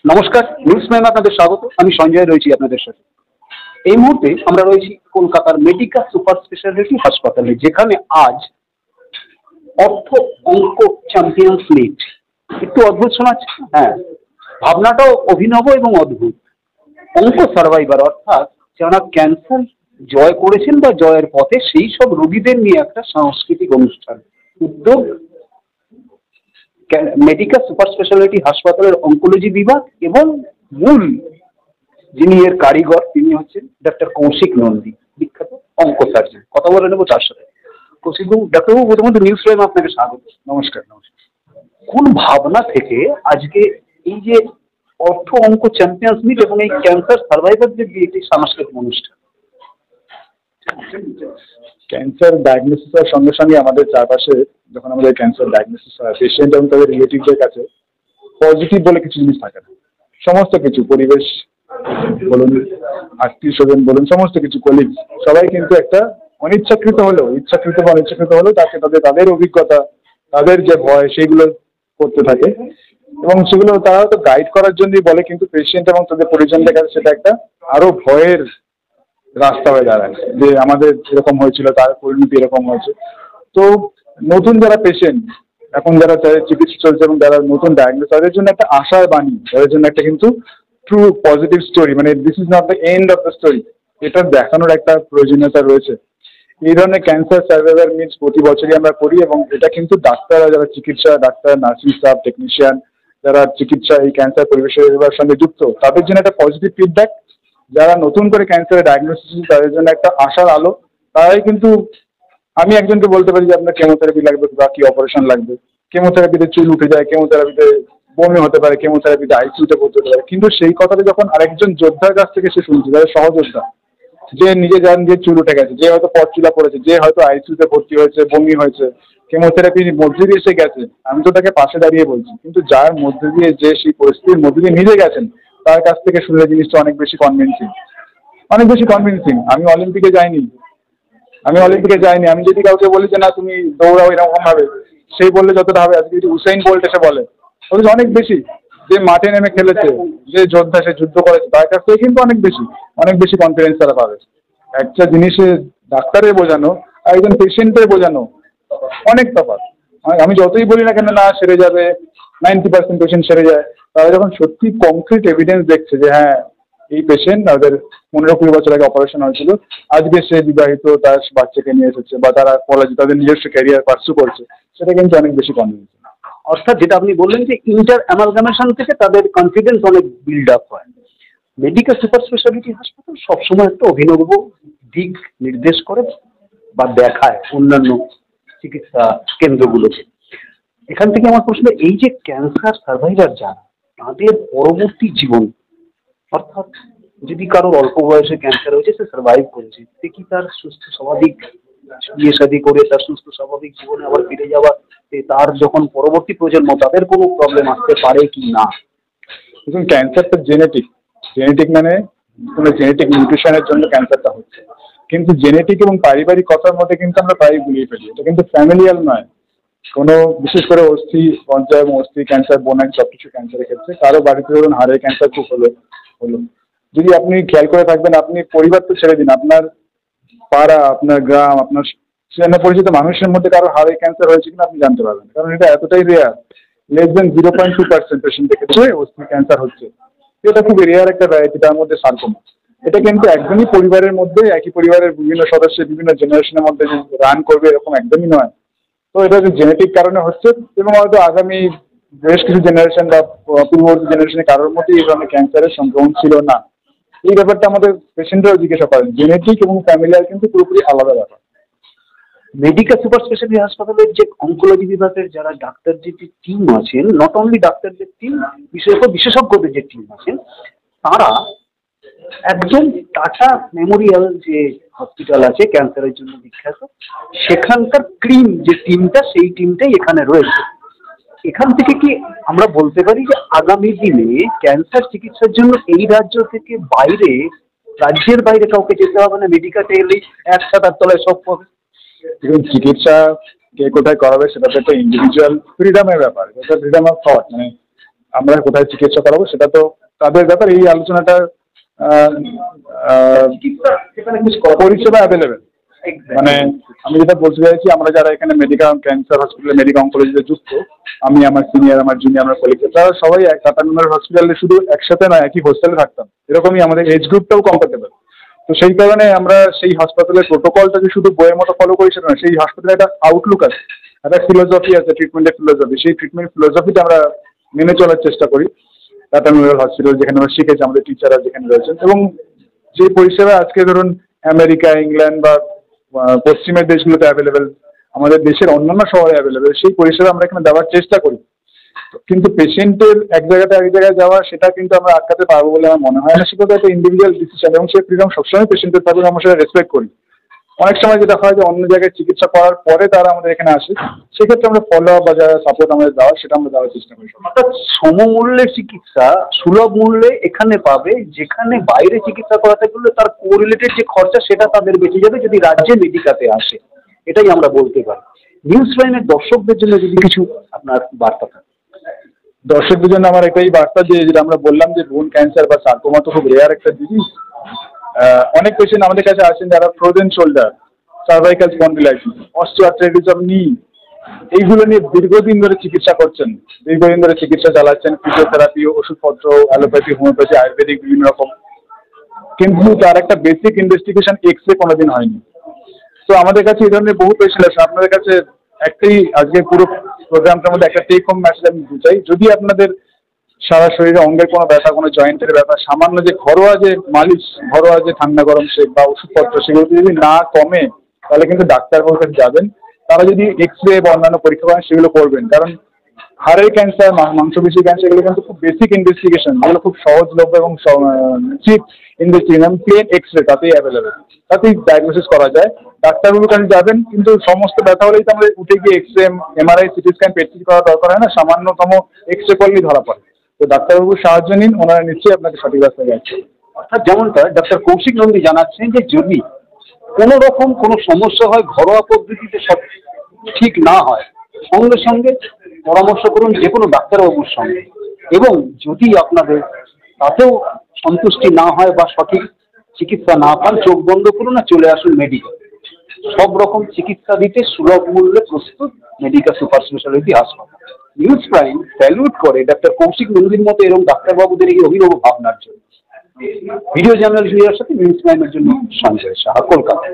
নমস্কার, নিউজ প্রাইমে আপনাদের স্বাগত। আমি সঞ্জয় রয়েছি আপনাদের সাথে। এই মুহূর্তে আমরা রয়েছি কলকাতার মেডিকা সুপার স্পেশালিটি হাসপাতালে, যেখানে আজ অর্থ অঙ্ক চ্যাম্পিয়ন্স মিট। একটু অদ্ভুত শোনাচ্ছে, হ্যাঁ, ভাবনাটাও অভিনব এবং অদ্ভুত। অঙ্ক সার্ভাইভার, অর্থাৎ যারা ক্যান্সার জয় করেছেন বা জয়ের পথে, সেই সব রোগীদের নিয়ে একটা সাংস্কৃতিক অনুষ্ঠান। উদ্যোগ মেডিকা সুপার স্পেশালিটি হাসপাতালের অঙ্কোলজি বিভাগ, এবং মূল যিনি এর কারিগর তিনি হচ্ছেন ডাক্তার কৌশিক নন্দী, বিখ্যাত অঙ্ক সার্জন। কথা বলে নেবো তার সাথে। কৌশিকবাবু, ডাক্তারবাবু, প্রথমত নিউজ প্রাইমে আপনাকে স্বাগত। নমস্কার। নমস্কার। কোন ভাবনা থেকে আজকে এই যে অর্থ অঙ্ক চ্যাম্পিয়ন্স মিট এবং এই ক্যান্সার সার্ভাইভারদের দিয়ে একটি সাংস্কৃতিক অনুষ্ঠান? ক্যান্সার ডায়াগনোসিসের সঙ্গে সঙ্গে আমাদের চারপাশে যখন আমাদের ক্যান্সার ডায়াগনোসিস হয়, পেশেন্ট এবং তাদের রিলেটিভদের কাছে পজিটিভ বলে কিছু জিনিস থাকে না। সমস্ত কিছু, পরিবেশ বলুন, আত্মীয় স্বজন বলুন, সমস্ত কিছু, কলিগ, সবাই কিন্তু একটা অনিচ্ছাকৃত হলেও, ইচ্ছাকৃত বা অনিচ্ছাকৃত হলেও তাকে তাদের অভিজ্ঞতা, তাদের যে ভয়, সেইগুলো করতে থাকে এবং সেগুলো তারা হয়তো গাইড করার জন্যই বলে, কিন্তু পেশেন্ট এবং তাদের পরিজনদের কাছে সেটা একটা আরো ভয়ের রাস্তা হয়ে দাঁড়ায় যে আমাদের এরকম হয়েছিল, তার পরিণতি এরকম হয়েছে। তো নতুন যারা পেশেন্ট, এখন যারা চিকিৎসা চলছে এবং যারা নতুন ডায়াগনোস, তাদের জন্য একটা আশার বাণী, তাদের জন্য একটা কিন্তু ট্রু পজিটিভ স্টোরি, মানে this is not the end of the story, এটা দেখানোর একটা প্রয়োজনীয়তা রয়েছে। এই ধরনের ক্যান্সার সার্ভাইভার মিটস প্রতি বছরই আমরা করি এবং এটা কিন্তু ডাক্তাররা, যারা চিকিৎসা, ডাক্তার, নার্সিং স্টাফ, টেকনিশিয়ান, যারা চিকিৎসা এই ক্যান্সার পরিবেশের সঙ্গে যুক্ত, তাদের জন্য একটা পজিটিভ ফিডব্যাক। যারা নতুন করে ক্যান্সারের ডায়াগনোসিস, তাদের জন্য একটা আশার আলো। তারাই কিন্তু, আমি একজনকে বলতে পারি যে আপনার কেমোথেরাপি লাগবে বা কি অপারেশন লাগবে, কেমোথেরাপিতে চুল উঠে যায়, কেমোথেরাপিতে বমি হতে পারে, কেমোথেরাপিতে আইসিইউতে ভর্তি হতে পারে, কিন্তু সেই কথাটা যখন আরেকজন যোদ্ধার কাছ থেকে সে শুনছে, যারা সহযোদ্ধা, যে নিজে চুল উঠে গেছে, যে হয়তো পথচুলা পড়েছে, যে হয়তো আইসিইউতে ভর্তি হয়েছে, বমি হয়েছে, কেমোথেরাপির মধ্যে দিয়ে সে গেছে, আমি তো তাকে পাশে দাঁড়িয়ে বলছি, কিন্তু যার মধ্যে দিয়ে, যে সেই পরিস্থিতির মধ্যে দিয়ে নিজে গেছেন, তার কাছ থেকে শুনে জিনিসটা অনেক বেশি কনভিন্সিং। আমি অলিম্পিকে যাইনি, আমি যদি কাউকে বলি যে না তুমি দৌড়াও এরকম ভাবে, সেই বললে যতটা হবে, আজকে যদি উসাইন বোল্ট এসে বলে, বলছে অনেক বেশি, যে মাঠে নেমে খেলেছে, যে যোদ্ধা, সে যুদ্ধ করেছে, তার কাছ থেকে কিন্তু অনেক বেশি কনফিডেন্স তারা পাবে। একটা জিনিসে ডাক্তারের বোঝানো আর একজন পেশেন্টের বোঝানো অনেক তফাৎ। আমি যতই বলি না কেন, না সেরে যাবে, 90% পেশেন্ট সেরে যায়, তারা যখন সত্যি কংক্রিট এভিডেন্স দেখছে যে হ্যাঁ এই পেশেন্ট, তাদের 15-20 বছর আগে অপারেশন হয়েছিল, আজকে সে বিবাহিত, তার বাচ্চাকে নিয়ে এসেছে, বা তারা কলেজে তাদের নিজস্ব ক্যারিয়ার পার্সু করছে, সেটা কিন্তু অনেক বেশি কনভিন্সিং। অর্থাৎ যেটা আপনি বললেন যে ইন্টার অ্যামালগামেশন থেকে তাদের কনফিডেন্স অনেক বিল্ড আপ হয়। মেডিকা সুপার স্পেশালিটি হাসপাতাল সবসময় একটা অভিনব দিক নির্দেশ করে বা দেখায় অন্যান্য চিকিৎসা কেন্দ্রগুলোকে। এখান থেকে আমার প্রশ্ন, এই যে ক্যান্সার সার্ভাইভার যারা, তাদের পরবর্তী জীবন, অর্থাৎ যদি কারোর অল্প বয়সে ক্যান্সার হয়েছে, সে সার্ভাইভ করেছে, সে কি তার সুস্থ স্বাভাবিক বিয়ে শাদী করে তার সুস্থ স্বাভাবিক জীবনে আবার ফিরে যাওয়া, তার যখন পরবর্তী প্রজন্ম, তাদের কোনো প্রবলেম আসতে পারে কি না? দেখুন, ক্যান্সারটা জেনেটিক মানে কোনো জেনেটিক নিউট্রিশনের জন্য ক্যান্সারটা হচ্ছে, কিন্তু জেনেটিক এবং পারিবারিক কথার মধ্যে কিন্তু আমরা প্রায় গুলিয়ে ফেলি। এটা কিন্তু ফ্যামিলিয়াল নয়। কোনো বিশেষ করে অস্থি পর্যায় এবং অস্থি ক্যান্সার, বোনাক, সবকিছু ক্যান্সারের ক্ষেত্রে কারো বাড়িতে ধরুন হাড়ের ক্যান্সার খুব হলো, যদি আপনি খেয়াল করে থাকবেন, আপনি পরিবার তো ছেড়ে দিন, আপনার পাড়া, আপনার গ্রাম, আপনার সেখানে পরিচিত মানুষের মধ্যে কারো হাড়ের ক্যান্সার হয়েছে কিনা আপনি জানতে পারবেন, কারণ এটা এতটাই রেয়ার। লেস দেন 0.2% পেশেন্টের ক্ষেত্রে অস্থি ক্যান্সার হচ্ছে। এটা খুব রেয়ার একটা ভ্যারাইটি, তার মধ্যে সার্কোমা। এটা কিন্তু একদমই পরিবারের মধ্যে, একই পরিবারের বিভিন্ন সদস্যের বিভিন্ন জেনারেশনের মধ্যে রান করবে এরকম একদমই নয়। তো এটা জেনেটিক কারণে হচ্ছে, এবং হয়তো আগামী বেশ কিছু জেনারেশন বা পূর্ববর্তী জেনারেশনে কারোর মধ্যে এই ধরনের ক্যান্সারের সংক্রমণ ছিল না। এই ব্যাপারটা আমাদের পেশেন্টরাও জিজ্ঞাসা করেন। জেনেটিক এবং ফ্যামিলিয়ার কিন্তু পুরোপুরি আলাদা ব্যাপার। মেডিকা সুপার স্পেশালিটি হাসপাতালের যে অঙ্কোলজি বিভাগের যারা ডাক্তার, যে টিম আছেন, নট অনলি ডাক্তারদের টিম, বিশেষজ্ঞদের যে টিম আছেন, তারা একজন টাটা মেমোরিয়াল যে হসপিটাল আছে ক্যান্সারের জন্য বিখ্যাত, সেখানকার যে টিমটা, সেই টিমটাই এখানে রয়েছে। এখান থেকে কি আমরা বলতে পারি যে আগামী দিনে ক্যান্সার চিকিৎসার জন্য এই রাজ্য থেকে রাজ্যের বাইরে কাউকে যেতে হবে না, মেডিকাতে এলেই একসাথে তলায় সব পাবে? দেখুন, চিকিৎসা কে কোথায় করাবে সেটা তো একটা ইন্ডিভিজুয়াল ফ্রিডমের ব্যাপার, এটা ফ্রিডম অফ থট। মানে আমরা কোথায় চিকিৎসা করাবো সেটা তো তাদের ব্যাপার। এই আলোচনাটা পরিষেবা অ্যাভেলেবেল, মানে আমি যেটা বলতে চাইছি, আমরা যারা এখানে মেডিকেল ক্যান্সার হসপিটালে মেডিকেল অনকোলজিতে যুক্ত, আমি, আমার সিনিয়র, আমার জুনিয়র, আমার কলিগ, তারা সবাই টাটা মেমোরিয়াল হসপিটালে শুধু একসাথে না একই হোস্টেলে থাকতাম, এরকমই আমাদের এজ গ্রুপটাও কমফোর্টেবল। তো সেই কারণে আমরা সেই হাসপাতালের প্রোটোকলটাকে শুধু বইয়ের মতো ফলো করি সেটা না, সেই হাসপাতালে একটা আউটলুক আছে, একটা ফিলোসফি আছে, ট্রিটমেন্টের ফিলোসফি। সেই ট্রিটমেন্ট ফিলোসফিটা আমরা মেনে চলার চেষ্টা করি টাটা মেমোরিয়াল হসপিটাল, যেখানে আমরা শিখেছি, আমাদের টিচাররা যেখানে রয়েছেন। এবং যে পরিষেবা আজকে ধরুন আমেরিকা, ইংল্যান্ড বা পশ্চিমের দেশগুলোতে অ্যাভেলেবেল, আমাদের দেশের অন্যান্য শহরে অ্যাভেলেবেল, সেই পরিষেবা আমরা এখানে দেওয়ার চেষ্টা করি। কিন্তু পেশেন্টের এক জায়গাতে এক জায়গায় যাওয়া, সেটা কিন্তু আমরা আটকাতে পারবো বলে আমার মনে হয় না। সেটা একটা ইন্ডিভিজুয়াল ডিসিশন, এবং সেই ফ্রিডম সবসময় পেশেন্টের থাকবে, আমরা সেটা রেসপেক্ট করি। অনেক সময় যেটা হয় যে অন্য জায়গায় চিকিৎসা করার পরে তারা আমাদের এখানে আসে, সেক্ষেত্রে আমরা ফলো আপ বা যারা সাপোর্ট আমাদের দেওয়া, সেটা আমরা দেওয়ার চেষ্টা করি। অর্থাৎ সমমূল্যের চিকিৎসা সুলভ মূল্যে এখানে পাবে, যেখানে বাইরে চিকিৎসা করাতে গেলে তার কোরিলেটেড যে খরচা সেটা তাদের বেঁচে যাবে যদি রাজ্যে মেডিকাতে আসে, এটাই আমরা বলতে পারি। নিউজ প্রাইমের দর্শকদের জন্য যদি কিছু আপনার বার্তা থাকে। দর্শকদের জন্য আমার এটাই বার্তা যে, যেটা আমরা বললাম যে বোন ক্যান্সার বা সার্কোমা তো খুব রেয়ার একটা ডিজিজ। অনেক পেশেন্ট আমাদের কাছে আসেন যারা frozen shoulder, cervical spondylitis, osteoarthritis of নি, এইগুলো নিয়ে দীর্ঘদিন ধরে চিকিৎসা করছেন, দীর্ঘদিন ধরে চিকিৎসা চালাচ্ছেন, ফিজিওথেরাপি, ওষুধপত্র, অ্যালোপ্যাথি, হোমিওপ্যাথি, আয়ুর্বেদিক বিভিন্ন রকম, কিন্তু তার একটা বেসিক ইনভেস্টিগেশন এক্স-রে কোনোদিন হয়নি। তো আমাদের কাছে এই ধরনের বহু পেশেন্ট আছে। আপনাদের কাছে একটাই আজকে পুরো প্রোগ্রামটার মধ্যে একটা টেক হোম মেসেজ আমি দিতে চাই, যদি আপনাদের সারা শরীরে অঙ্গের কোনো ব্যথা, কোনো জয়েন্টের ব্যথা, সামান্য যে ঘরোয়া যে মালিশ, ঘরোয়া যে ঠান্ডা গরম শেক বা ওষুধপত্র, সেগুলো যদি না কমে, তাহলে কিন্তু ডাক্তারবাবুর কাছে যাবেন। তারা যদি এক্স-রে বা অন্যান্য পরীক্ষা করেন সেগুলো করবেন, কারণ হাড়ের ক্যান্সার, মাংসপেশি ক্যান্সার, এগুলো কিন্তু খুব বেসিক ইনভেস্টিগেশন, যেগুলো খুব সহজলভ্য এবং চিপ ইনভেস্টিগেশন। প্লেন এক্স-রে তাতেই অ্যাভেলেবেল, তাতেই ডায়াগনোসিস করা যায়। ডাক্তারবাবুর কাছে যাবেন, কিন্তু সমস্ত ব্যথা হলেই তো আমাদের উঠে গিয়ে X ray, MRI, CT scan, PET CT করার দরকার হয় না, সামান্যতম এক্স-রে করলেই ধরা পড়ে। তো ডাক্তারবাবুর সাহায্য নিন, ওনারা নিশ্চয়ই আপনাকে সঠিক রাস্তায় যাচ্ছে। অর্থাৎ যেমনটা ডক্টর কৌশিক নন্দী জানাচ্ছেন যে যদি কোনো রকম কোনো সমস্যা হয়, ঘরোয়া পদ্ধতিতে সব ঠিক না হয়, সঙ্গে সঙ্গে পরামর্শ করুন যে কোনো ডাক্তারবাবুর সঙ্গে, এবং যদি আপনাদের তাতেও সন্তুষ্টি না হয় বা সঠিক চিকিৎসা না পান, চোখ বন্ধ করুন না, চলে আসুন মেডিকেল। সব রকম চিকিৎসা দিতে সুলভ মূল্যে প্রস্তুত মেডিকেল সুপার স্পেশালিটি হাসপাতাল। নিউজ প্রাইম স্যালুট করে ডক্টর কৌশিক নন্দীর মতো এরকম ডাক্তারবাবুদের এই অভিনব ভাবনার জন্য। ভিডিও জার্নালিস্টের সাথে নিউজ প্রাইমের জন্য সঞ্জয় সাহা, কলকাতা।